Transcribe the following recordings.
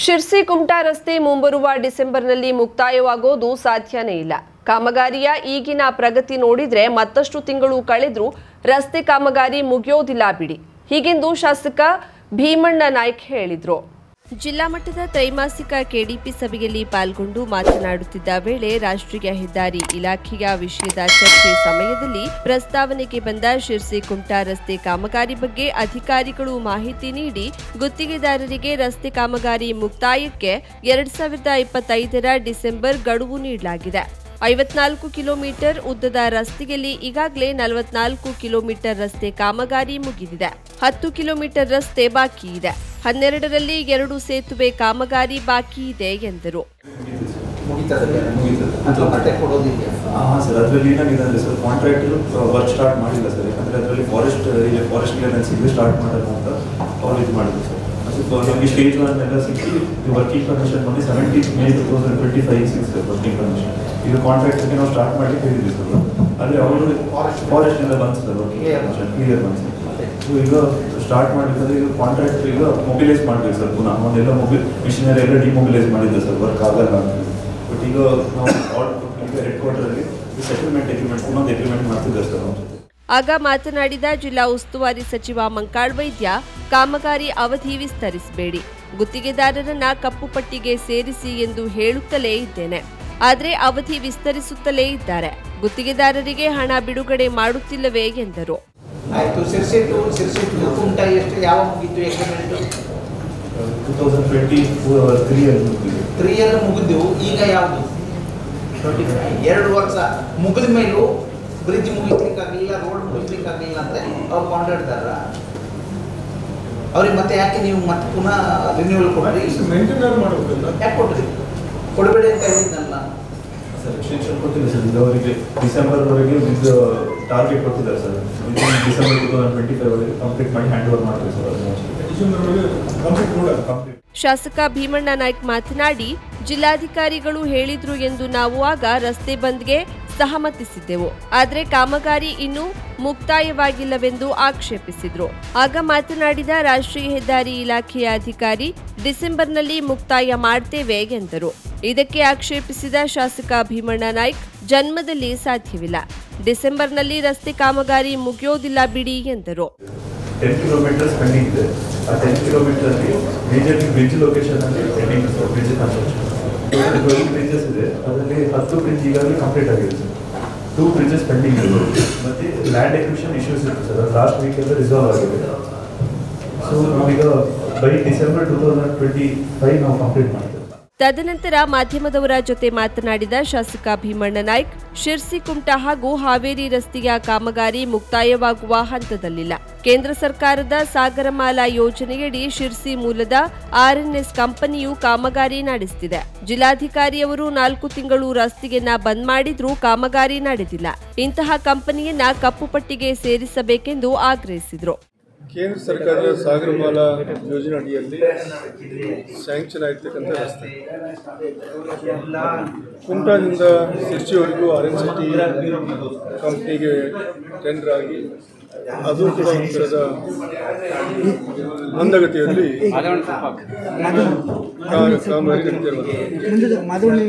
ಶಿರ್ಸಿ ಕುಮಟಾ ರಸ್ತೆ ಮುಂಬರುವ ಡಿಸೆಂಬರ್ನಲ್ಲಿ ಮುಕ್ತಾಯವಾಗೋದು ಸಾಧ್ಯನೇ ಇಲ್ಲ. ಕಾಮಗಾರಿಯ ಈಗಿನ ಪ್ರಗತಿ ನೋಡಿದ್ರೆ ಮತ್ತಷ್ಟು ತಿಂಗಳು ಕಳೆದರೂ ರಸ್ತೆ ಕಾಮಗಾರಿ ಮುಗಿಯೋದಿಲ್ಲ ಬಿಡಿ. ಹೀಗೆಂದು ಶಾಸಕ ಭೀಮಣ್ಣ ನಾಯ್ಕ ಹೇಳಿದರು. ಜಿಲ್ಲಾ ಮಟ್ಟದ ತ್ರೈಮಾಸಿಕ ಕೆಡಿಪಿ ಸಭೆಯಲ್ಲಿ ಪಾಲ್ಗೊಂಡು ಮಾತನಾಡುತ್ತಿದ್ದ ವೇಳೆ ರಾಷ್ಟ್ರೀಯ ಹೆದ್ದಾರಿ ಇಲಾಖೆಯ ವಿಷಯದ ಚರ್ಚೆ ಸಮಯದಲ್ಲಿ ಪ್ರಸ್ತಾವನೆಗೆ ಬಂದ ಶಿರ್ಸಿ ಕುಮಟಾ ರಸ್ತೆ ಕಾಮಗಾರಿ ಬಗ್ಗೆ ಅಧಿಕಾರಿಗಳು ಮಾಹಿತಿ ನೀಡಿ ಗುತ್ತಿಗೆದಾರರಿಗೆ ರಸ್ತೆ ಕಾಮಗಾರಿ ಮುಕ್ತಾಯಕ್ಕೆ 2025ರ ಡಿಸೆಂಬರ್ ಗಡುವು ನೀಡಲಾಗಿದೆ. 54 ಕಿಲೋಮೀಟರ್ ಉದ್ದದ ರಸ್ತೆಯಲ್ಲಿ ಈಗಾಗಲೇ 44 ಕಿಲೋಮೀಟರ್ ರಸ್ತೆ ಕಾಮಗಾರಿ ಮುಗಿದಿದೆ. 10 ಕಿಲೋಮೀಟರ್ ರಸ್ತೆ ಬಾಕಿ ಇದೆ. 12ರಲ್ಲಿ 2 ಸೇತುವೆ ಕಾಮಗಾರಿ ಬಾಕಿ ಇದೆ ಎಂದರು. ಸ್ಟೇಜ್ 1 ಎಲ್ಲ ಸಿಕ್ಕಿ ವರ್ಕಿಂಗ್ ಪರ್ಮಿಷನ್ ಬಂದು 17 ಮೇ 2025 ವರ್ಕಿಂಗ್ ಪರ್ಮಿಷನ್. ಇದು ಕಾಂಟ್ರಾಕ್ಟ್ಗೆ ನಾವು ಸ್ಟಾರ್ಟ್ ಮಾಡಲಿಕ್ಕೆ ಹೇಳಿದ್ವಿ ಸರ್. ಆದರೆ ಅವರು ಫಾರೆಸ್ಟ್ ಎಲ್ಲ ಬಂತು ಸರ್, ಕ್ಲಿಯರ್ ಬಂತು. ಸೊ ಈಗ ಸ್ಟಾರ್ಟ್ ಮಾಡಬೇಕಾದ್ರೆ ಈಗ ಕಾಂಟ್ರಾಕ್ಟ್ ಈಗ ಮೊಬಿಲೈಸ್ ಮಾಡಬೇಕು ಸರ್. ಪುನಃ ಒಂದೆಲ್ಲ ಮಿಷನರಿ ಎಲ್ಲ ಡಿಮೊಬಿಲೈಸ್ ಮಾಡಿದ್ದೆ ಸರ್, ವರ್ಕ್ ಆಗಲ್ಲ ಅಂತ. ಬಟ್ ಈಗ ನಾವು ಈಗ ಹೆಡ್ ಕ್ವಾರ್ಟರಲ್ಲಿ ಸೆಟಲ್ಮೆಂಟ್ ಅಗ್ರಿಮೆಂಟ್ ಇನ್ನೊಂದು ಅಗ್ರಿಮೆಂಟ್ ಮಾಡ್ತಿದ್ದಾರೆ ಸರ್ ನಮ್ಮ ಜೊತೆ. ಆಗ ಮಾತನಾಡಿದ ಜಿಲ್ಲಾ ಉಸ್ತುವಾರಿ ಸಚಿವ ಮಂಕಾಳ್ ವೈದ್ಯ, ಕಾಮಗಾರಿ ಅವಧಿ ವಿಸ್ತರಿಸಬೇಡಿ, ಗುತ್ತಿಗೆದಾರರನ್ನ ಕಪ್ಪು ಪಟ್ಟಿಗೆ ಸೇರಿಸಿ ಎಂದು ಹೇಳುತ್ತಲೇ ಇದ್ದೇನೆ. ಆದರೆ ಅವಧಿ ವಿಸ್ತರಿಸುತ್ತಲೇ ಇದ್ದಾರೆ. ಗುತ್ತಿಗೆದಾರರಿಗೆ ಹಣ ಬಿಡುಗಡೆ ಮಾಡುತ್ತಿಲ್ಲವೇ ಎಂದರು. ಆಯ್ತು, ಶಿರ್ಸಿ ಕುಮಟಾ ಎಷ್ಟು ಯಾವ ಮುಗಿದ್ದು ಎಗ್ರಿಮೆಂಟ್ 2023 ಅಲ್ಲಿ ಮುಗಿದ್ದು. ಈಗ ಯಾವುದು 2 ವರ್ಷ ಮುಗಿದ ಮೇಲೂ ಬ್ರಿಡ್ಜ್ ಮುಗಿಸ್ಲಿಕ್ಕಾಗಲಿಲ್ಲ, ರೋಡ್ ಮುಗಿಸ್ಲಿಕ್ಕಾಗಲಿಲ್ಲ ಅಂದರೆ ಅವ್ರು ಕಾಂಟ್ರಾಕ್ಟ್ದಾರ ಅವ್ರಿಗೆ ಮತ್ತೆ ಯಾಕೆ ನೀವು ಮತ್ತೆ ಪುನಃ ರಿನ್ಯೂವಲ್ ಕೊಡ್ರಿ? ಯಾಕೆ ಕೊಡ್ರಿ? ಕೊಡಬೇಡಿ ಅಂತ ಹೇಳಿದ್ನಲ್ಲ ಸರ್. ಎಕ್ಸ್ಟೆನ್ಷನ್ ಕೊಟ್ಟಿಲ್ಲ ಸರ್. ಇದು ಅವರಿಗೆ ಡಿಸೆಂಬರ್ವರೆಗೆ ವಿತ್ ಟಾರ್ಗೆಟ್ ಕೊಟ್ಟಿದ್ದಾರೆ ಸರ್. ಡಿಸೆಂಬರ್ 2025 ವರೆಗೆ ಕಂಪ್ಲೀಟ್ ಮಾಡಿ ಹ್ಯಾಂಡ್ ಓವರ್ ಮಾಡ್ತೀವಿ ಸರ್. ಡಿಸೆಂಬರ್ವರೆಗೆ ಕಂಪ್ಲೀಟ್. ಶಾಸಕ ಭೀಮಣ್ಣ ನಾಯ್ಕ ಮಾತನಾಡಿ, ಜಿಲ್ಲಾಧಿಕಾರಿಗಳು ಹೇಳಿದ್ರು ಎಂದು ನಾವು ಆಗ ರಸ್ತೆ ಬಂದ್ಗೆ ಸಹಮತಿಸಿದ್ದೆವು. ಆದರೆ ಕಾಮಗಾರಿ ಇನ್ನೂ ಮುಕ್ತಾಯವಾಗಿಲ್ಲವೆಂದು ಆಕ್ಷೇಪಿಸಿದ್ರು. ಆಗ ಮಾತನಾಡಿದ ರಾಷ್ಟ್ರೀಯ ಹೆದ್ದಾರಿ ಇಲಾಖೆಯ ಅಧಿಕಾರಿ, ಡಿಸೆಂಬರ್ನಲ್ಲಿ ಮುಕ್ತಾಯ ಮಾಡ್ತೇವೆ ಎಂದರು. ಇದಕ್ಕೆ ಆಕ್ಷೇಪಿಸಿದ ಶಾಸಕ ಭೀಮಣ್ಣ ನಾಯ್ಕ, ಜನ್ಮದಲ್ಲಿ ಸಾಧ್ಯವಿಲ್ಲ, ಡಿಸೆಂಬರ್ನಲ್ಲಿ ರಸ್ತೆ ಕಾಮಗಾರಿ ಮುಗಿಯೋದಿಲ್ಲ ಬಿಡಿ ಎಂದರು. 10 ಕಿಲೋಮೀಟರ್ ಪೆಂಡಿಂಗ್ ಇದೆ. ಆ 10 ಕಿಲೋಮೀಟರ್ ಮೇಜರ್ ಬ್ರಿಡ್ಜ್ ಲೊಕೇಶನ್ ಅಲ್ಲಿ pending sir. Bridge construction 12 bridges ಇದೆ. ಅದರಲ್ಲಿ 10 ಬ್ರಿಡ್ಜ್ ಈಗಾಗಲೇ ಕಂಪ್ಲೀಟ್ ಆಗಿದೆ ಸರ್. 2 ಬ್ರಿಡ್ಜಸ್ ಪೆಂಡಿಂಗ್ ಇದೆ. ಮತ್ತೆ ಲ್ಯಾಂಡ್ ಎಕ್ವಿಷನ್ ಇಶ್ಯೂಸ್ ಇತ್ತು ಸರ್. ಲಾಸ್ಟ್ ವೀಕ್ ಎಲ್ಲ ರಿಸಾಲ್ವ್ ಆಗಿದೆ. ಸೊ ನಾವೀಗ ಬೈ ಡಿಸೆಂಬರ್ 2025 ನಾವು ಕಂಪ್ಲೀಟ್ ಮಾಡ್ತೇವೆ. ತದನಂತರ ಮಾಧ್ಯಮದವರ ಜೊತೆ ಮಾತನಾಡಿದ ಶಾಸಕ ಭೀಮಣ್ಣ ನಾಯ್ಕ, ಶಿರ್ಸಿ ಕುಮಟಾ ಹಾಗೂ ಹಾವೇರಿ ರಸ್ತೆಯ ಕಾಮಗಾರಿ ಮುಕ್ತಾಯವಾಗುವ ಹಂತದಲ್ಲಿಲ್ಲ. ಕೇಂದ್ರ ಸರ್ಕಾರದ ಸಾಗರಮಾಲಾ ಯೋಜನೆಯಡಿ ಶಿರ್ಸಿ ಮೂಲದ RNS ಕಂಪನಿಯು ಕಾಮಗಾರಿ ನಡೆಸುತ್ತಿದೆ. ಜಿಲ್ಲಾಧಿಕಾರಿಯವರು 4 ತಿಂಗಳು ರಸ್ತೆಯನ್ನ ಬಂದ್ ಮಾಡಿದ್ರೂ ಕಾಮಗಾರಿ ನಡೆದಿಲ್ಲ. ಇಂತಹ ಕಂಪನಿಯನ್ನ ಕಪ್ಪು ಪಟ್ಟಿಗೆ ಸೇರಿಸಬೇಕೆಂದು ಆಗ್ರಹಿಸಿದರು. ಕೇಂದ್ರ ಸರ್ಕಾರದ ಸಾಗರಮಾಲಾ ಯೋಜನೆ ಅಡಿಯಲ್ಲಿ ಸ್ಯಾಂಕ್ಷನ್ ಆಗಿರ್ತಕ್ಕಂಥ ರಸ್ತೆ ಕುಮಟಾದಿಂದ ಶಿರ್ಸಿವರೆಗೂ RNCT ಕಂಪ್ನಿಗೆ ಟೆಂಡರ್ ಆಗಿ ಅದು ಕೂಡ ಒಂಥರದ ಮಂದಗತಿಯಲ್ಲಿ ಕಾಮಗಾರಿ ನಡೀತಿರುವುದು.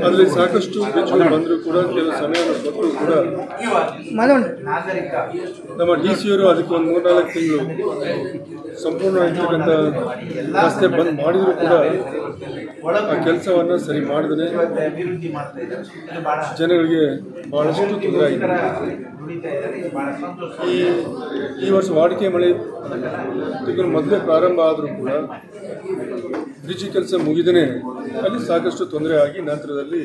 ಅದರಲ್ಲಿ ಸಾಕಷ್ಟು ವೆಚ್ಚಗಳು ಬಂದರೂ ಕೂಡ ಕೆಲವು ಸಮಯವನ್ನು ಕೊಟ್ಟರು ಕೂಡ ನಮ್ಮ DC ಅವರು ಅದಕ್ಕೆ ಒಂದು 3-4 ತಿಂಗಳು ಸಂಪೂರ್ಣವಾಗಿರ್ತಕ್ಕಂಥ ರಸ್ತೆ ಬಂದ್ ಮಾಡಿದರೂ ಕೂಡ ಆ ಕೆಲಸವನ್ನು ಸರಿ ಮಾಡಿದ್ರೆ ಜನಗಳಿಗೆ ಬಹಳಷ್ಟು ತೊಂದರೆ ಆಗಿದೆ. ಈ ವರ್ಷ ವಾಡಿಕೆ ಮಳೆ ತಿಂಗಳು ಮೊದಲೇ ಪ್ರಾರಂಭ ಆದರೂ ಕೂಡ ಬ್ರಿಡ್ಜ್ ಕೆಲಸ ಮುಗಿದೇ ಅಲ್ಲಿ ಸಾಕಷ್ಟು ತೊಂದರೆ ಆಗಿ ನಂತರದಲ್ಲಿ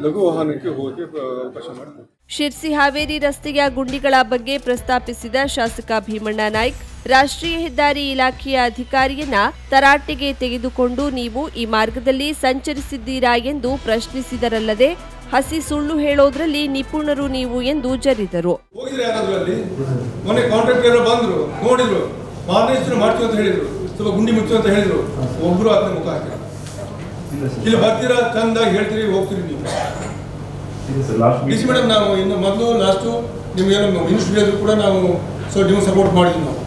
ಲಘು ವಾಹನಕ್ಕೆ ಹೋಗಕ್ಕೆ ಅವಕಾಶ ಮಾಡಿದೆ. ಶಿರ್ಸಿ ಹಾವೇರಿ ರಸ್ತೆಯ ಗುಂಡಿಗಳ ಬಗ್ಗೆ ಪ್ರಸ್ತಾಪಿಸಿದ ಶಾಸಕ ಭೀಮಣ್ಣ ನಾಯ್ಕ, ರಾಷ್ಟ್ರೀಯ ಹೆದ್ದಾರಿ ಇಲಾಖೆಯ ಅಧಿಕಾರಿಯನ್ನ ತರಾಟೆಗೆ ತೆಗೆದುಕೊಂಡು ನೀವು ಈ ಮಾರ್ಗದಲ್ಲಿ ಸಂಚರಿಸಿದ್ದೀರಾ ಎಂದು ಪ್ರಶ್ನಿಸಿದರಲ್ಲದೆ ಹಸಿ ಸುಳ್ಳು ಹೇಳೋದ್ರಲ್ಲಿ ನಿಪುಣರು ನೀವು ಎಂದು ಜರಿದರು. ಮೊನ್ನೆ ಕಾಂಟ್ರಾಕ್ಟರ್ ಬಂದ್ರು, ನೋಡಿದ್ರು, ಮಾರ್ನೇಶ್ವರ ಮಾಡ್ತೀವಿ ಅಂತ ಹೇಳಿದ್ರು, ಸ್ವಲ್ಪ ಗುಂಡಿ ಮುಚ್ಚು ಅಂತ ಹೇಳಿದ್ರು. ಒಬ್ರು ಅದನ್ನ ಮುಖ ಹಾಕಿದ್ರು. ಇಲ್ಲಿ ಬರ್ತೀರಾ, ಚಂದಾಗಿ ಹೇಳ್ತೀರಿ, ಹೋಗ್ತೀರಿ ನೀವು. ಡಿಸಿ ಮೇಡಮ್, ನಾವು ಇನ್ನು ಮೊದಲು ಲಾಸ್ಟು ನಿಮ್ಗೇನು ಮಿನಿಸ್ಟ್ರಿ ಕೂಡ ನಾವು ನೀವು ಸಪೋರ್ಟ್ ಮಾಡಿದ್ವಿ. ನಾವು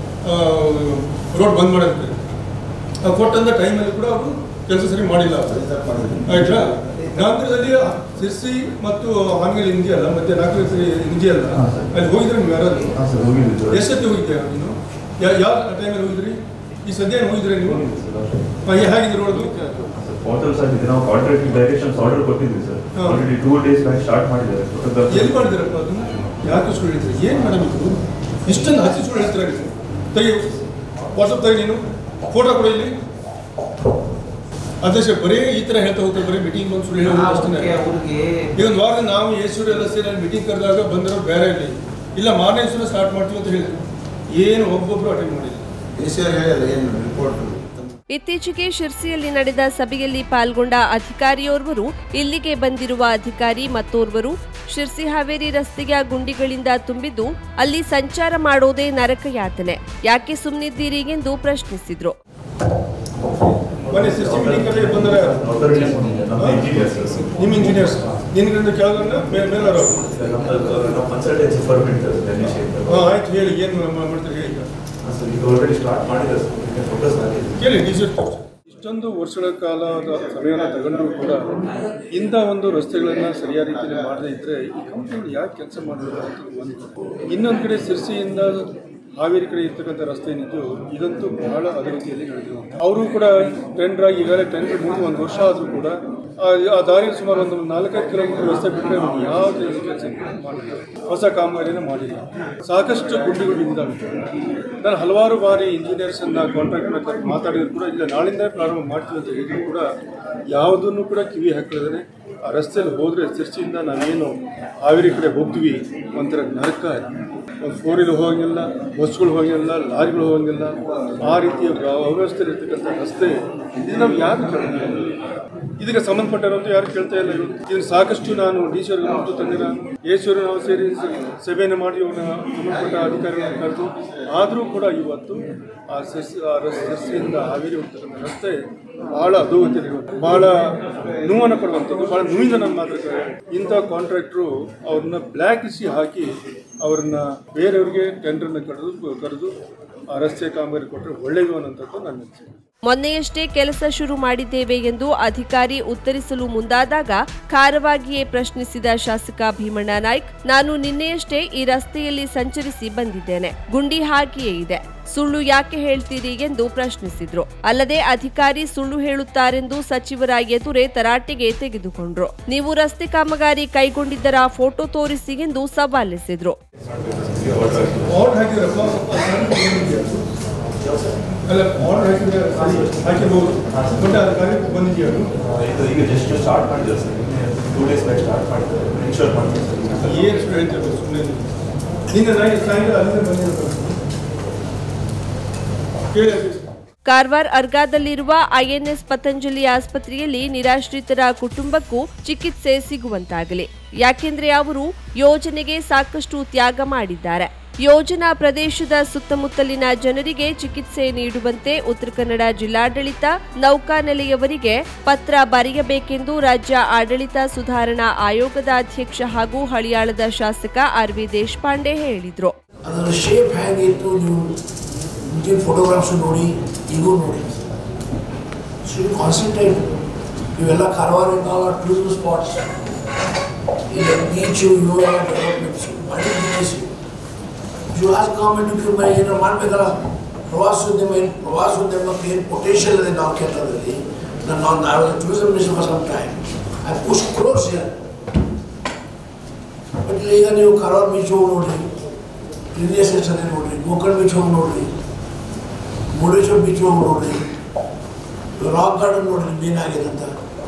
ರೋಡ್ ಬಂದ್ ಮಾಡೋದಕ್ಕೆ ಕೊಟ್ಟಂಥ ಟೈಮಲ್ಲಿ ಕೂಡ ಅವರು ಕೆಲಸ ಸರಿ ಮಾಡಿಲ್ಲ ಆಯ್ತಾ. ನಂತರದಲ್ಲಿ ಸಿರ್ಸಿ ಮತ್ತು ಹಾನಗಲ್ ಇದೆಯಲ್ಲ, ಮತ್ತೆ ನಾಲ್ಕು ಇದೆಯಲ್ಲ, ಅಲ್ಲಿ ಹೋಗಿದ್ರೆ ನೀವು ಯಾರಾದ್ರು ಎಷ್ಟೊತ್ತಿ ಹೋಗಿದ್ದೀರಾ ನೀನು? ಯಾವ ಟೈಮಲ್ಲಿ ಹೋಗಿದ್ರಿ? ಈ ಸದ್ಯ ಹೋಗಿದ್ರೆ ನೀವು ಹೇಗಿದ್ರು ನೋಡೋದು? ಪೋರ್ಟಲ್ಸ್ ಆಗಿದೆ, ನಾವು ಕಾಂಟ್ರಾಕ್ಟ್ ಡೈರೆಕ್ಷನ್ಸ್ ಆರ್ಡರ್ ಕೊಟ್ಟಿದ್ವಿ sir. Already 2 days back start ಮಾಡಿದ್ದಾರೆ. ಎಲ್ಲಿ ಮಾಡಿದ್ದೀರಪ್ಪ ಅದನ್ನ? ಯಾಕೆ ಸುಳ್ಳು ಹೇಳ್ತೀರಿ? ಏನು ಮಾಡಬೇಕು? ಇಷ್ಟೊಂದು ಹಸಿ ಸುಳ್ಳು ಹೇಳ್ತೀರಾ ನೀವು? ತೆಗಿ, ವಾಟ್ಸಪ್ ತೆಗಿ, ನೀನು ಫೋಟೋ ಕೊಡಿ ಇಲ್ಲಿ. ಅಧ್ಯಕ್ಷ ಬರೀ ಈ ಥರ ಹೇಳ್ತಾ ಹೋಗ್ತಾರೆ, ಬರೀ ಮೀಟಿಂಗ್ ಬಂದು ಸುಳ್ಳು ಹೇಳೋದು ಅಷ್ಟೇ. ಈಗ ಒಂದು ವಾರದಲ್ಲಿ ನಾವು ಯೇಸೂರು ಎಲ್ಲ ಸೇರಿ ಅಲ್ಲಿ ಮೀಟಿಂಗ್ ಕರೆದಾಗ ಬಂದಿರೋ ಬೇರೆ ಇಲ್ಲಿ ಇಲ್ಲ ಮಾರನೇ ದಿವಸ ಸ್ಟಾರ್ಟ್ ಮಾಡ್ತೀವಿ ಅಂತ ಹೇಳಿದ್ರು. ಏನು ಒಬ್ಬೊಬ್ಬರು ಅಟೆಂಡ್ ಮಾಡಿಲ್ಲ. ಇತ್ತೀಚೆಗೆ ಶಿರ್ಸಿಯಲ್ಲಿ ನಡೆದ ಸಭೆಯಲ್ಲಿ ಪಾಲ್ಗೊಂಡ ಅಧಿಕಾರಿಯೋರ್ವರು ಇಲ್ಲಿಗೆ ಬಂದಿರುವ ಅಧಿಕಾರಿ ಮತ್ತೋರ್ವರು ಶಿರ್ಸಿ ಹಾವೇರಿ ರಸ್ತೆಯ ಗುಂಡಿಗಳಿಂದ ತುಂಬಿದ್ದು ಅಲ್ಲಿ ಸಂಚಾರ ಮಾಡೋದೇ ನರಕಯಾತನೆ, ಯಾಕೆ ಸುಮ್ಮನಿದ್ದೀರಿ ಎಂದು ಪ್ರಶ್ನಿಸಿದ್ರು. ನಿಮ್ಮ ಇಂಜಿನಿಯರ್ಸ್ ನಿನ್ನಿಂದ ಕೆಳಗನ್ನ ಮೇಲವರು ಆಯ್ತು ಹೇಳಿ, ಏನು ಮಾಡ್ತಾರೆ ಹೇಳಿ. ಕೇಳಿ, ಇಷ್ಟೊಂದು ವರ್ಷಗಳ ಕಾಲದ ಸಮಯನ ತಗೊಂಡ್ರು ಕೂಡ ಇಂಥ ಒಂದು ರಸ್ತೆಗಳನ್ನು ಸರಿಯಾದ ರೀತಿಯಲ್ಲಿ ಮಾಡದೇ ಇದ್ರೆ ಈ ಕಂಪ್ನಿಗಳು ಯಾಕೆ ಕೆಲಸ ಮಾಡಬೇಕು ಅಂತ ಒಂದು. ಇನ್ನೊಂದು ಕಡೆ ಸಿರ್ಸಿಯಿಂದ ಹಾವೇರಿ ಕಡೆ ಇರ್ತಕ್ಕಂಥ ರಸ್ತೆ ಏನಿದ್ದು ಇದಂತೂ ಬಹಳ ಅಭಿವೃದ್ಧಿಯಲ್ಲಿ ನಡೆದಿರುವಂಥ. ಅವರು ಕೂಡ ಟೆಂಡರ್ ಆಗಿ ಈಗಾಗಲೇ ಟೆಂಡರ್ ಮುಗಿದು 1 ವರ್ಷ ಆದರೂ ಕೂಡ ಆ ದಾರಿಯಲ್ಲಿ ಸುಮಾರು ಒಂದು 4-5 ಕಿಲೋಮೀಟರ್ ರಸ್ತೆ ಬಿಟ್ಟರೆ ಯಾವುದೇ ಕೆಲಸ ಮಾಡಿಲ್ಲ, ಹೊಸ ಕಾಮಗಾರಿನ ಮಾಡಿಲ್ಲ. ಸಾಕಷ್ಟು ಗುಂಡಿಗಳು ಇದ್ದಾವೆ. ನಾನು ಹಲವಾರು ಬಾರಿ ಇಂಜಿನಿಯರ್ಸನ್ನು ಕಾಂಟ್ರಾಕ್ಟರ್ ಮಾತಾಡಿದ್ರು ಕೂಡ ಇಲ್ಲ ನಾಳಿಂದ ಪ್ರಾರಂಭ ಮಾಡ್ತೀವಿ ಅಂತ ಹೇಳಿದ್ರು ಕೂಡ ಯಾವುದನ್ನು ಕೂಡ ಕಿವಿ ಹಾಕಿದ್ರೆ ಆ ರಸ್ತೆಯಲ್ಲಿ ಹೋದರೆ ಸಿರ್ಸಿಯಿಂದ ನಾವೇನು ಹಾವೇರಿ ಕಡೆ ಹೋಗ್ತೀವಿ ಒಂಥರ ನರಕ. ಒಂದು 4 wheeler ಹೋಗಂಗಿಲ್ಲ, ಬಸ್ಗಳು ಹೋಗಂಗಿಲ್ಲ, ಲಾರಿಗಳು ಹೋಗಂಗಿಲ್ಲ. ಆ ರೀತಿಯ ಅವ್ಯವಸ್ಥೆ ಇರ್ತಕ್ಕಂಥ ರಸ್ತೆ ಇದು ನಾವು ಯಾರು ಕೇಳ್ತಾ ಇಲ್ಲ. ಇದಕ್ಕೆ ಸಂಬಂಧಪಟ್ಟರಂತೂ ಯಾರು ಕೇಳ್ತಾ ಇಲ್ಲ. ಇದನ್ನು ಸಾಕಷ್ಟು ನಾನು DC ಅವ್ರಿಗೆ ತಂದಿರ ಯೇಸೂರು ನಾವು ಸೇರಿ ಸಭೆಯನ್ನು ಮಾಡಿ ಸಂಬಂಧಪಟ್ಟ ಅಧಿಕಾರಿಗಳನ್ನು ಕರೆದು ಆದರೂ ಕೂಡ ಇವತ್ತು ಆ ರಸ್ತೆಯಿಂದ ಹಾವೇರಿ ಹೋಗ್ತಕ್ಕಂಥ ರಸ್ತೆ ಬಹಳ ಅಧೋಗತಿಯಲ್ಲಿರುವಂಥ, ಬಹಳ ನೋವನ್ನು ಕೊಡುವಂಥದ್ದು, ಬಹಳ ನೋವಿಂದ ನನ್ನ ಮಾತಾಡ್ತಾರೆ. ಇಂಥ ಕಾಂಟ್ರಾಕ್ಟ್ರು ಅವ್ರನ್ನ ಬ್ಲ್ಯಾಕ್ ಲಿಸ್ಟ್ ಹಾಕಿ ಅವ್ರನ್ನ ಬೇರೆಯವ್ರಿಗೆ ಟೆಂಡರ್ನ ಕರೆದು ಆ ರಸ್ತೆ ಕಾಮಗಾರಿ ಕೊಟ್ಟರೆ ಒಳ್ಳೆಯದು ಅನ್ನೋಂಥದ್ದು ನನ್ನ ಅನಿಸಿಕೆ. ಮೊನ್ನೆಯಷ್ಟೇ ಕೆಲಸ ಶುರು ಮಾಡಿದ್ದೇವೆ ಎಂದು ಅಧಿಕಾರಿ ಉತ್ತರಿಸಲು ಮುಂದಾದಾಗ ಖಾರವಾಗಿಯೇ ಪ್ರಶ್ನಿಸಿದ ಶಾಸಕ ಭೀಮಣ್ಣ ನಾಯ್ಕ್, ನಾನು ನಿನ್ನೆಯಷ್ಟೇ ಈ ರಸ್ತೆಯಲ್ಲಿ ಸಂಚರಿಸಿ ಬಂದಿದ್ದೇನೆ, ಗುಂಡಿ ಹಾಗೆಯೇ ಇದೆ, ಸುಳ್ಳು ಯಾಕೆ ಹೇಳ್ತೀರಿ ಎಂದು ಪ್ರಶ್ನಿಸಿದ್ರು. ಅಲ್ಲದೆ ಅಧಿಕಾರಿ ಸುಳ್ಳು ಹೇಳುತ್ತಾರೆಂದು ಸಚಿವರ ಎದುರೇ ತರಾಟೆಗೆ ತೆಗೆದುಕೊಂಡ್ರು. ನೀವು ರಸ್ತೆ ಕಾಮಗಾರಿ ಕೈಗೊಂಡಿದ್ದರ ಫೋಟೋ ತೋರಿಸಿ ಎಂದು ಸವಾಲೆಸೆದ್ರು. ಅಲ್ಲ ಆರ್ಡರ್ ಹಾಕಿದ್ರೆ ಹಾಕಿರ್ಬೋದು, ದೊಡ್ಡ ಅಧಿಕಾರಿ ಬಂದಿದೆಯಾ? ಈಗ ಜಸ್ಟ್ ಸ್ಟಾರ್ಟ್ ಮಾಡಿದ್ದಾರೆ ಸರ್, 2 days ಬ್ಯಾಕ್ ಸ್ಟಾರ್ಟ್ ಮಾಡಿದ್ದಾರೆ. ಇನ್ಶೂರ್ ಮಾಡ್ತಾರೆ ಸರ್. ಏನು ಹೇಳ್ತಾರೆ ಸುಮ್ಮನೆ ನಿನ್ನೆ ಸಾಯಂಕಾಲ ಅಲ್ಲಿಂದ ಬಂದಿರ್ತಾರೆ. ಕಾರವಾರ ಅರ್ಗಾದಲ್ಲಿರುವ INS ಪತಂಜಲಿ ಆಸ್ಪತ್ರೆಯಲ್ಲಿ ನಿರಾಶ್ರಿತರ ಕುಟುಂಬಕ್ಕೂ ಚಿಕಿತ್ಸೆ ಸಿಗುವಂತಾಗಲಿ, ಯಾಕೆಂದ್ರೆ ಅವರು ಯೋಜನೆಗೆ ಸಾಕಷ್ಟು ತ್ಯಾಗ ಮಾಡಿದ್ದಾರೆ. ಯೋಜನಾ ಪ್ರದೇಶದ ಸುತ್ತಮುತ್ತಲಿನ ಜನರಿಗೆ ಚಿಕಿತ್ಸೆ ನೀಡುವಂತೆ ಉತ್ತರ ಕನ್ನಡ ಜಿಲ್ಲಾಡಳಿತ ನೌಕಾನೆಲೆಯವರಿಗೆ ಪತ್ರ ಬರೆಯಬೇಕೆಂದು ರಾಜ್ಯ ಆಡಳಿತ ಸುಧಾರಣಾ ಆಯೋಗದ ಅಧ್ಯಕ್ಷ ಹಾಗೂ ಹಳಿಯಾಳದ ಶಾಸಕ RV ದೇಶಪಾಂಡೆ ಹೇಳಿದರು. ಫೋಟೋಗ್ರಾಫ್ಸ್ ನೋಡಿ, ಈಗೂ ನೋಡಿ, ಕಾನ್ಸಂಟ್ರೇಟ್. ಇವೆಲ್ಲ ಕಾರವಾರಿಂದ ಟೂರಿಸ್ಟ್ ಸ್ಪಾಟ್ಸ್, ಇಲ್ಲ ಬೀಚು, ಇವೆಲ್ಲ ಡೆವಲಪ್ಮೆಂಟ್ಸ್ ಮಾಡಿ. You ask government to ಏನಾರು ಮಾಡಬೇಕಲ್ಲ. ಪ್ರವಾಸೋದ್ಯಮಕ್ಕೆ ಏನು ಪೊಟೆನ್ಷಿಯಲ್ ಇದೆ ನಾವು ಕೇರಳದಲ್ಲಿ. ನಾನು tourism minister for some time, I push crores here. But ಈಗ ನೀವು ಕಾರವಾರ ಬೀಚ್ ಹೋಗಿ ನೋಡ್ರಿ, ಇಂಡಿಯಾ ಸ್ಟೇಷನ್ ನೋಡ್ರಿ, ಗೋಕರ್ಣ ಬೀಚ್ ಹೋಗಿ ನೋಡ್ರಿ, ಮುರುಡೇಶ್ವರ ಬೀಚ್ ಹೋಗಿ ನೋಡ್ರಿ, ರಾಕ್ ಗಾರ್ಡನ್ ನೋಡ್ರಿ, ಏನಾಗಿದೆ ಅಂತ.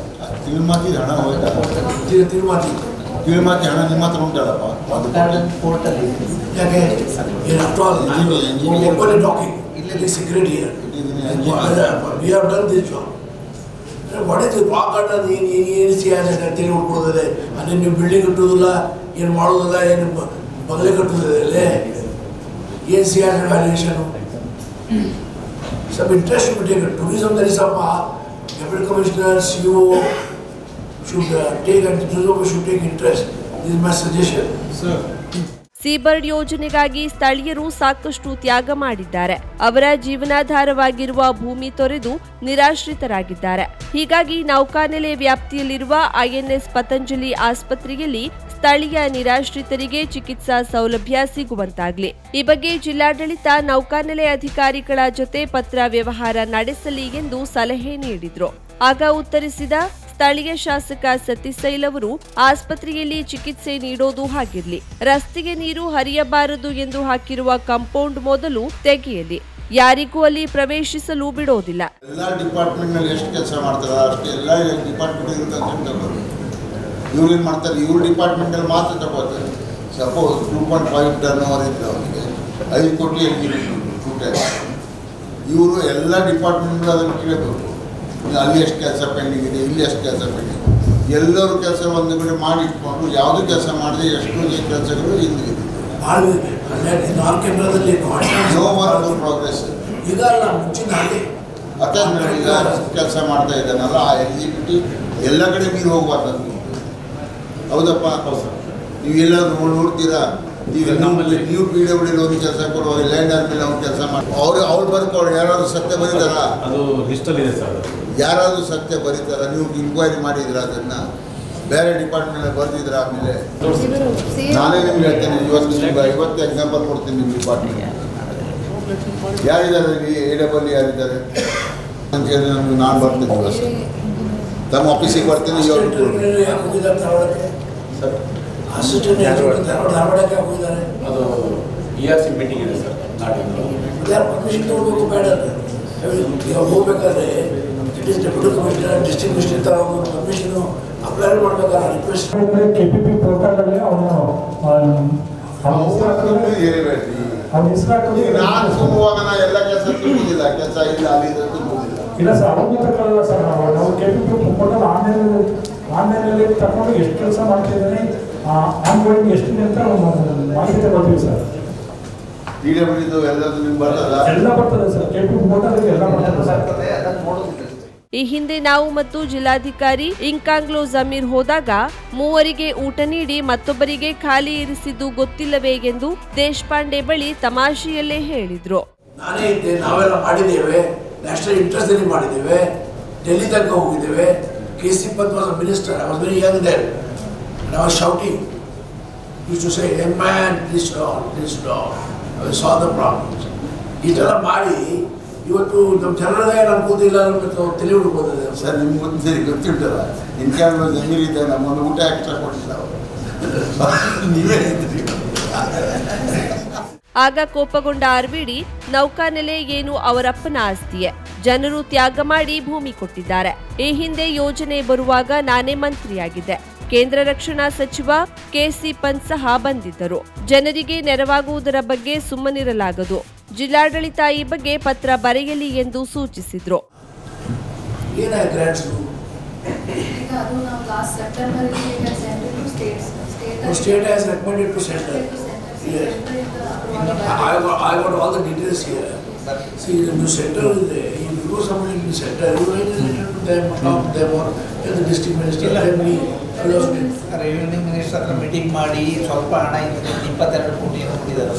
ತಿರುಮಾತಿ ಹಣ ಹೋಯ್ತಾ? ತಿರುಮಾತಿ ಹಣ ನಿಮ್ಮ ಹತ್ರ ಉಂಟಲ್ಲಪ್ಪ? ಯಾಕೆ ಓಪನ್ ಟಾಕಿಂಗ್ ಇಲ್ಲಿ secret here. We have done this job. What is rock garden ಏನು ಸಿಯಾಸ್ ಅಂತೇಳಿ ಹುಡ್ಕೊಡೋದಿದೆ. ಅದೇ ನೀವು ಬಿಲ್ಡಿಂಗ್ ಕಟ್ಟೋದಿಲ್ಲ, ಏನು ಮಾಡೋದಿಲ್ಲ, ಏನು ಬದಲೇ ಕಟ್ಟೋದಿಲ್ಲ, ಏನು Ciaz ವ್ಯಾಲ್ಯೂಯೇಷನು. Some interest should be taken. Tourism, there is some Deputy Commissioner, CEO should take, and tourism should take interest. This is my suggestion. Sir. Seabird ಯೋಜನೆಗಾಗಿ ಸ್ಥಳೀಯರು ಸಾಕಷ್ಟು ತ್ಯಾಗ ಮಾಡಿದ್ದಾರೆ. ಅವರ ಜೀವನಾಧಾರವಾಗಿರುವ ಭೂಮಿ ತೊರೆದು ನಿರಾಶ್ರಿತರಾಗಿದ್ದಾರೆ. ಹೀಗಾಗಿ ನೌಕಾನೆಲೆ ವ್ಯಾಪ್ತಿಯಲ್ಲಿರುವ ಐಎನ್ಎಸ್ ಪತಂಜಲಿ ಆಸ್ಪತ್ರೆಯಲ್ಲಿ ಸ್ಥಳೀಯ ನಿರಾಶ್ರಿತರಿಗೆ ಚಿಕಿತ್ಸಾ ಸೌಲಭ್ಯ ಸಿಗುವಂತಾಗಲಿ. ಈ ಬಗ್ಗೆ ಜಿಲ್ಲಾಡಳಿತ ನೌಕಾನೆಲೆ ಅಧಿಕಾರಿಗಳ ಜೊತೆ ಪತ್ರ ವ್ಯವಹಾರ ನಡೆಸಲಿ ಎಂದು ಸಲಹೆ ನೀಡಿದ್ರು. ಆಗ ಉತ್ತರಿಸಿದ ಸ್ಥಳೀಯ ಶಾಸಕ ಸತೀಶೈಲ್ ಅವರು ಆಸ್ಪತ್ರೆಯಲ್ಲಿ ಚಿಕಿತ್ಸೆ ನೀಡೋದು ಹಾಗಿರ್ಲಿ, ರಸ್ತೆಗೆ ನೀರು ಹರಿಯಬಾರದು ಎಂದು ಹಾಕಿರುವ ಕಾಂಪೌಂಡ್ ಮೊದಲು ತೆಗೆಯಲಿ, ಯಾರಿಗೂ ಅಲ್ಲಿ ಪ್ರವೇಶಿಸಲು ಬಿಡೋದಿಲ್ಲ. ಎಲ್ಲ ಡಿಪಾರ್ಟ್ಮೆಂಟ್ ನಲ್ಲಿ ಎಷ್ಟು ಕೆಲಸ ಮಾಡ್ತಾರೆ ಅಷ್ಟೇ ಎಲ್ಲ ಡಿಪಾರ್ಟ್ಮೆಂಟ್ ಇವ್ರು ಏನು ಮಾಡ್ತಾರೆ, ಇವ್ರ ಡಿಪಾರ್ಟ್ಮೆಂಟಲ್ಲಿ ಮಾತ್ರ ತಗೋತಾರೆ. ಸಪೋಸ್ 2.5 ಟನ್ ಓವರ್ ಇದ್ದ ಅವರಿಗೆ 5 ಕೋಟಿ ಇವರು ಎಲ್ಲ ಡಿಪಾರ್ಟ್ಮೆಂಟ್ಗಳು ಅದನ್ನು ಕೇಳಬೇಕು. ಅಲ್ಲಿ ಎಷ್ಟು ಕೆಲಸ ಪೆಂಡಿಂಗ್ ಇದೆ, ಇಲ್ಲಿ ಎಷ್ಟು ಕೆಲಸ ಪೆಂಡಿಂಗ್, ಎಲ್ಲರೂ ಕೆಲಸ ಒಂದು ಕಡೆ ಮಾಡಿಟ್ಕೊಂಡು ಯಾವುದೂ ಕೆಲಸ ಮಾಡದೆ ಎಷ್ಟೋ ಕೆಲಸಗಳು ಹಿಂದಿದೆ. ಪ್ರೋಗ್ರೆಸ್ ಈಗ ಮುಂಚಿನ ಅಟ್ಯಾಚ್ಮೆಂಟ್ ಈಗ ಕೆಲಸ ಮಾಡ್ತಾ ಇದ್ದಾನಲ್ಲ, ಆ ಎಲಿಜಿಬಿಲಿಟಿ ಎಲ್ಲ ಕಡೆ ನೀರು ಹೋಗ್ಬಾರ್ದು. ಹೌದಪ್ಪ, ನೀವು ಎಲ್ಲಾದ್ರೂ ನೋಡ್ತೀರಾ, ಈಗ ನಮ್ಮಲ್ಲಿ ನೀವು PWD ಒಂದು ಕೆಲಸ ಕೊಡುವಾಗ ಲ್ಯಾಂಡ್ ಆದ್ಮೇಲೆ ಅವ್ರು ಕೆಲಸ ಮಾಡಿ ಅವ್ರು ಬರ್ಕೊಳ್ಳಿ. ಯಾರಾದ್ರು ಸತ್ಯ ಬರೀತಾರ, ಅದು ಲಿಸ್ಟಲ್ಲಿ ಇದೆ ಸರ್. ಯಾರಾದರೂ ಸತ್ಯ ಬರೀತಾರ, ನೀವು ಇನ್ಕ್ವೈರಿ ಮಾಡಿದ್ರ, ಅದನ್ನ ಬೇರೆ ಡಿಪಾರ್ಟ್ಮೆಂಟ್ ಬರ್ದಿದ್ರ. ಆಮೇಲೆ ನಾನೇ ನಿಮ್ಗೆ ಹೇಳ್ತೇನೆ, ಇವತ್ತು ಎಕ್ಸಾಂಪಲ್ ಕೊಡ್ತೀನಿ. ನಿಮ್ಮ ಡಿಪಾರ್ಟ್ಮೆಂಟ್ ಯಾರಿದ್ದಾರೆ, AWD ಯಾರಿದ್ದಾರೆ ಅಂತ ಹೇಳಿ ನಮ್ಗೆ ನಾನು ಬರ್ತೀನಿ. ಇವತ್ತು ತಮ್ಮ ಆಫೀಸಿಗೆ ಬರ್ತೀನಿ. ಅದು ERC ಮೀಟಿಂಗ್ ಇದೆ ಸರ್. ಪರ್ಮಿಷನ್ ತಗೋಬೇಕು ಬೇಡ, ಹೋಗ್ಬೇಕಾದ್ರೆ it is deputy commissioner district minister permission apply ಮಾಡಬೇಕಾದ್ರೆ ರಿಕ್ವೆಸ್ಟ್ KPP ಪೋರ್ಟಲಲ್ಲಿ ನಾನು ತುಂಬುವಾಗ ನಾ ಎಲ್ಲ ಕೆಲಸ ತುಂಬುದಿಲ್ಲ, ಕೆಲಸ ಇಲ್ಲ ಅಲ್ಲಿ ತುಂಬುದಿಲ್ಲ. ಇಲ್ಲ ಸರ್, ಅವ್ರಿಗೆ ತಗೊಳ್ಳಲ್ಲ ಸರ್. ನಾವು KPP ಪೋರ್ಟಲ್ ಆನ್ಲೈನಲ್ಲಿ ತಗೊಂಡು ಎಷ್ಟು ಕೆಲಸ ಮಾಡ್ತಿದ್ದೀನಿ, ಆನ್ಗೋಯಿಂಗ್ ಎಷ್ಟು ಅಂತ ಮಾಹಿತಿ ತಗೊಳ್ತೀವಿ ಸರ್. PWD ಎಲ್ಲದು ನಿಮ್ಗೆ ಬರ್ತದ? ಎಲ್ಲ ಬರ್ತದೆ ಸರ್, KPP ಪೋರ್ಟಲ್ ಎಲ್ಲ ಬರ್ತದೆ ಸರ್. ಈ ಹಿಂದೆ ನಾವು ಮತ್ತು ಜಿಲ್ಲಾಧಿಕಾರಿ ಇಂಕಾಂಗ್ಲೋ ಜಮೀರ್ ಹೋದಾಗ ಮೂವರಿಗೆ ಊಟ ನೀಡಿ ಮತ್ತೊಬ್ಬರಿಗೆ ಖಾಲಿ ಇರಿಸಿದ್ದು ಗೊತ್ತಿಲ್ಲವೇ ಎಂದು ದೇಶಪಾಂಡೆ ಬಳಿ ತಮಾಷೆಯಲ್ಲೇ ಹೇಳಿದ್ರು. ನಾನೇ ಇದ್ದೆ, ನಾವೆಲ್ಲ ಮಾಡಿದ್ದೇವೆ, ನ್ಯಾಷನಲ್ ಇಂಟ್ರೆಸ್ಟ್ ಅಲ್ಲಿ ಮಾಡಿದ್ದೇವೆ, ಡೆಲ್ಲಿ ತನಕ ಹೋಗಿದ್ದೇವೆ. KC Pant was a minister. I was very young then, and I was shouting. He used to say, "Hey man, please stop." I saw the problems. ಇದೆಲ್ಲ ಮಾಡಿ ಇವತ್ತು ನಮ್ಮ ಜನರದೇ ಅನ್ಕೋದಿಲ್ಲ, ನಮ್ಮ ತಲೆ ಹುಡುಕೋದಿದೆ ಸರ್. ನಿಮ್ಗೆ ಒಂದು ಸರಿ ಗೊತ್ತಿರ್ತಲ್ಲ, ಇನ್ಕ್ಯಾಮ್ಲೋ ಜಮೀರ್ ಇದೆ, ನಮ್ಮನ್ನು ಊಟ ಎಕ್ಸ್ಟ್ರಾ ಕೊಟ್ಟಿಲ್ಲ ಅವರು, ನೀವೇ ಇದ್ರಿ. ಆಗ ಕೋಪಗೊಂಡ RVD, ನೌಕಾನೆಲೆ ಏನು ಅವರಪ್ಪನ ಆಸ್ತಿಯೇ, ಜನರು ತ್ಯಾಗ ಮಾಡಿ ಭೂಮಿ ಕೊಟ್ಟಿದ್ದಾರೆ. ಈ ಹಿಂದೆ ಯೋಜನೆ ಬರುವಾಗ ನಾನೇ ಮಂತ್ರಿಯಾಗಿದ್ದೆ, ಕೇಂದ್ರ ರಕ್ಷಣಾ ಸಚಿವ KC Pant ಸಹ ಬಂದಿದ್ದರು. ಜನರಿಗೆ ನೆರವಾಗುವುದರ ಬಗ್ಗೆ ಸುಮ್ಮನಿರಲಾಗದು, ಜಿಲ್ಲಾಡಳಿತ ಈ ಬಗ್ಗೆ ಪತ್ರ ಬರೆಯಲಿ ಎಂದು ಸೂಚಿಸಿದ್ರು. I got all the details here. See, the new center is there. You go somewhere in the center, you write a letter to them, talk to them, or tell the district minister, revenue minister ಹತ್ರ meeting ಮಾಡಿ ಸ್ವಲ್ಪ ಹಣ 22 ಕೋಟಿ ಕೊಟ್ಟಿದ್ದಾರೆ.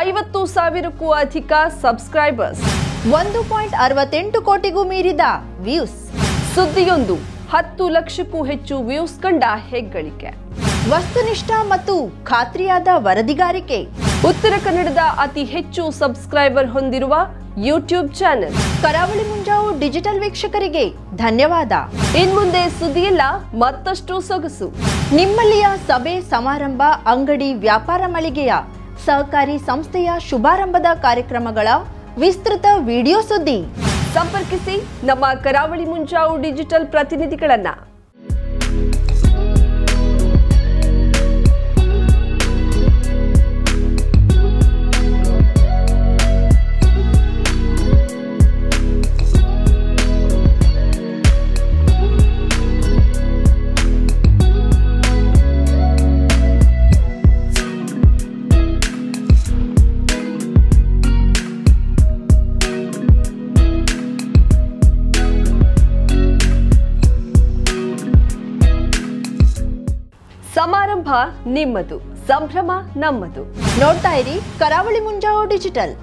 50,000ಕ್ಕೂ ಅಧಿಕ subscribers, 1.68 ಕೋಟಿಗೂ ಮೀರಿದ views, ಸುದ್ದಿಯೊಂದು 10 ಲಕ್ಷಕ್ಕೂ ಹೆಚ್ಚು ವ್ಯೂಸ್ ಕಂಡ ಹೆಗ್ಗಳಿಕೆ, ವಸ್ತುನಿಷ್ಠ ಮತ್ತು ಖಾತ್ರಿಯಾದ ವರದಿಗಾರಿಕೆ, ಉತ್ತರ ಕನ್ನಡದ ಅತಿ ಹೆಚ್ಚು ಸಬ್ಸ್ಕ್ರೈಬರ್ ಹೊಂದಿರುವ ಯೂಟ್ಯೂಬ್ ಚಾನೆಲ್ ಕರಾವಳಿ ಮುಂಜಾವು ಡಿಜಿಟಲ್ ವೀಕ್ಷಕರಿಗೆ ಧನ್ಯವಾದ. ಇನ್ಮುಂದೆ ಸುದ್ದಿಯಲ್ಲ ಮತ್ತಷ್ಟು ಸೊಗಸು. ನಿಮ್ಮಲ್ಲಿಯ ಸಭೆ ಸಮಾರಂಭ, ಅಂಗಡಿ ವ್ಯಾಪಾರ ಮಳಿಗೆಯ ಸಹಕಾರಿ ಸಂಸ್ಥೆಯ ಶುಭಾರಂಭದ ಕಾರ್ಯಕ್ರಮಗಳ ವಿಸ್ತೃತ ವಿಡಿಯೋ ಸುದ್ದಿ. ಸಂಪರ್ಕಿಸಿ ನಮ್ಮ ಕರಾವಳಿ ಮುಂಜಾವು ಡಿಜಿಟಲ್ ಪ್ರತಿನಿಧಿಗಳನ್ನ. ಸಮಾರಂಭ ನಿಮ್ಮದು, ಸಂಭ್ರಮ ನಮ್ಮದು. ನೋಡ್ತಾ ಇರಿ ಕರಾವಳಿ ಮುಂಜಾವು ಡಿಜಿಟಲ್.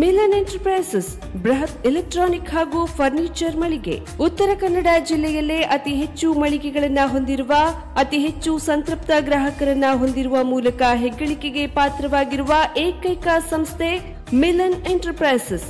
ಮಿಲನ್ ಎಂಟರ್ಪ್ರೈಸಸ್ ಬೃಹತ್ ಎಲೆಕ್ಟ್ರಾನಿಕ್ ಹಾಗೂ ಫರ್ನಿಚರ್ ಮಳಿಗೆ. ಉತ್ತರ ಕನ್ನಡ ಜಿಲ್ಲೆಯಲ್ಲೇ ಅತಿ ಹೆಚ್ಚು ಮಳಿಗೆಗಳನ್ನ ಹೊಂದಿರುವ, ಅತಿ ಹೆಚ್ಚು ಸಂತೃಪ್ತ ಗ್ರಾಹಕರನ್ನ ಹೊಂದಿರುವ ಮೂಲಕ ಹೆಗ್ಗಳಿಕೆಗೆ ಪಾತ್ರವಾಗಿರುವ ಏಕೈಕ ಸಂಸ್ಥೆ ಮಿಲನ್ ಎಂಟರ್ಪ್ರೈಸಸ್.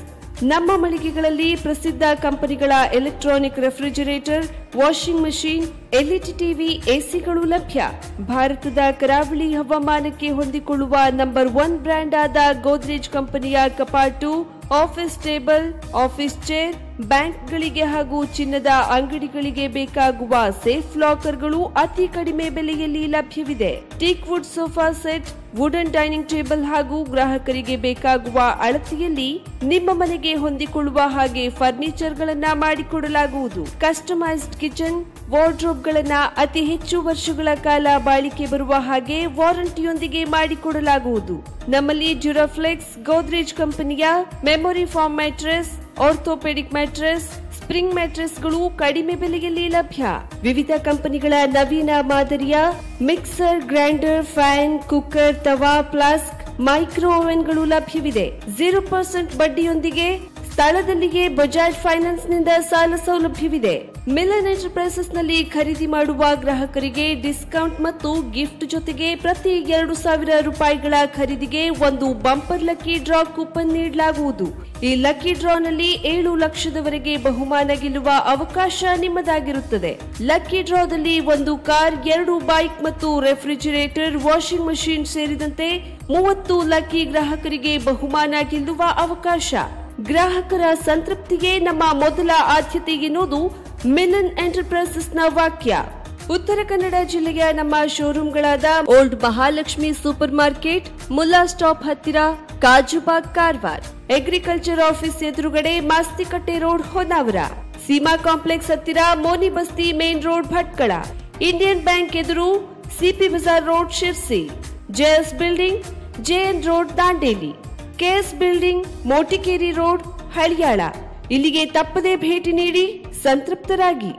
ನಮ್ಮ ಮಳಿಗೆಗಳಲ್ಲಿ ಪ್ರಸಿದ್ಧ ಕಂಪನಿಗಳ electronic refrigerator, washing machine, LED TV, ಎಸಿಗಳು ಲಭ್ಯ. ಭಾರತದ ಕರಾವಳಿ ಹವಾಮಾನಕ್ಕೆ ಹೊಂದಿಕೊಳ್ಳುವ ನಂಬರ್ 1 ಬ್ರ್ಯಾಂಡ್ ಆದ ಗೋದ್ರೇಜ್ ಕಂಪನಿಯ ಕಪಾಟು, ಆಫೀಸ್ ಟೇಬಲ್, ಆಫೀಸ್ ಚೇರ್, ಬ್ಯಾಂಕ್ಗಳಿಗೆ ಹಾಗೂ ಚಿನ್ನದ ಅಂಗಡಿಗಳಿಗೆ ಬೇಕಾಗುವ ಸೇಫ್ ಲಾಕರ್ಗಳು ಅತಿ ಕಡಿಮೆ ಬೆಲೆಯಲ್ಲಿ ಲಭ್ಯವಿದೆ. Teak wood sofa set, wooden dining table ಹಾಗೂ ಗ್ರಾಹಕರಿಗೆ ಬೇಕಾಗುವ ಅಳತೆಯಲ್ಲಿ ನಿಮ್ಮ ಮನೆಗೆ ಹೊಂದಿಕೊಳ್ಳುವ ಹಾಗೆ ಫರ್ನಿಚರ್ ಗಳನ್ನ ಮಾಡಿಕೊಡಲಾಗುವುದು. ಕಸ್ಟಮೈಸ್ಡ್ ಕಿಚನ್, ವಾರ್ಡ್ರೋಬ್ ಗಳನ್ನ ಅತಿ ಹೆಚ್ಚು ವರ್ಷಗಳ ಕಾಲ ಬಾಳಿಕೆ ಬರುವ ಹಾಗೆ ವಾರಂಟಿಯೊಂದಿಗೆ ಮಾಡಿಕೊಡಲಾಗುವುದು. ನಮ್ಮಲ್ಲಿ ಡ್ಯೂರಾಫ್ಲೆಕ್ಸ್, ಗೋದ್ರೇಜ್ ಕಂಪನಿಯ memory foam mattress, orthopaedic mattress, spring ಮ್ಯಾಟ್ರೆಸ್ಗಳು ಕಡಿಮೆ ಬೆಲೆಯಲ್ಲಿ ಲಭ್ಯ. ವಿವಿಧ ಕಂಪನಿಗಳ ನವೀನ ಮಾದರಿಯ mixer, grinder, fan, cooker, tawa, flask, micro ಓವೆನ್ಗಳು ಲಭ್ಯವಿದೆ. 0% ಬಡ್ಡಿಯೊಂದಿಗೆ ಸ್ಥಳದಲ್ಲಿಯೇ ಬಜಾಜ್ ಫೈನಾನ್ಸ್ ನಿಂದ ಸಾಲ ಸೌಲಭ್ಯವಿದೆ. ಮಿಲನ್ ಎಂಟರ್ಪ್ರೈಸಸ್ ನಲ್ಲಿ ಖರೀದಿ ಮಾಡುವ ಗ್ರಾಹಕರಿಗೆ ಡಿಸ್ಕೌಂಟ್ ಮತ್ತು ಗಿಫ್ಟ್ ಜೊತೆಗೆ ಪ್ರತಿ 2,000 ರೂಪಾಯಿಗಳ ಖರೀದಿಗೆ ಒಂದು ಬಂಪರ್ ಲಕ್ಕಿ ಡ್ರಾ ಕೂಪನ್ ನೀಡಲಾಗುವುದು. ಈ ಲಕ್ಕಿ ಡ್ರಾನಲ್ಲಿ 7 ಲಕ್ಷದವರೆಗೆ ಬಹುಮಾನ ಗೆಲ್ಲುವ ಅವಕಾಶ ನಿಮ್ಮದಾಗಿರುತ್ತದೆ. ಲಕ್ಕಿ ಡ್ರಾದಲ್ಲಿ 1 ಕಾರ್, 2 ಬೈಕ್ ಮತ್ತು ರೆಫ್ರಿಜರೇಟರ್, ವಾಷಿಂಗ್ ಮಷೀನ್ ಸೇರಿದಂತೆ 30 ಲಕ್ಕಿ ಗ್ರಾಹಕರಿಗೆ ಬಹುಮಾನ ಗೆಲ್ಲುವ ಅವಕಾಶ. ಗ್ರಾಹಕರ ಸಂತೃಪ್ತಿಗೆ ನಮ್ಮ ಮೊದಲ ಆದ್ಯತೆ ಎನ್ನುವುದು ಮಿಲನ್ ಎಂಟರ್ಪ್ರೈಸಸ್ ನ ವಾಕ್ಯ. ಉತ್ತರ ಕನ್ನಡ ಜಿಲ್ಲೆಯ ನಮ್ಮ ಶೋರೂಮ್ಗಳಾದ old Mahalakshmi super market, Mulla stop ಹತ್ತಿರ, ಕಾಜುಬಾಗ್, ಕಾರವಾರ, ಅಗ್ರಿಕಲ್ಚರ್ ಆಫೀಸ್ ಎದುರುಗಡೆ, ಮಾಸ್ತಿಕಟ್ಟೆ ರೋಡ್, ಹೊನ್ನಾವರ, ಸೀಮಾ ಕಾಂಪ್ಲೆಕ್ಸ್ ಹತ್ತಿರ, Moni Basti main road, Bhatkal, Indian bank ಎದುರು, CP bazaar road, Sirsi, JS building, JN road, Dandeli, KS building, Motikeri road, Haliyal. ಇಲ್ಲಿಗೆ ತಪ್ಪದೇ ಭೇಟಿ ನೀಡಿ ಸಂತೃಪ್ತರಾಗಿ.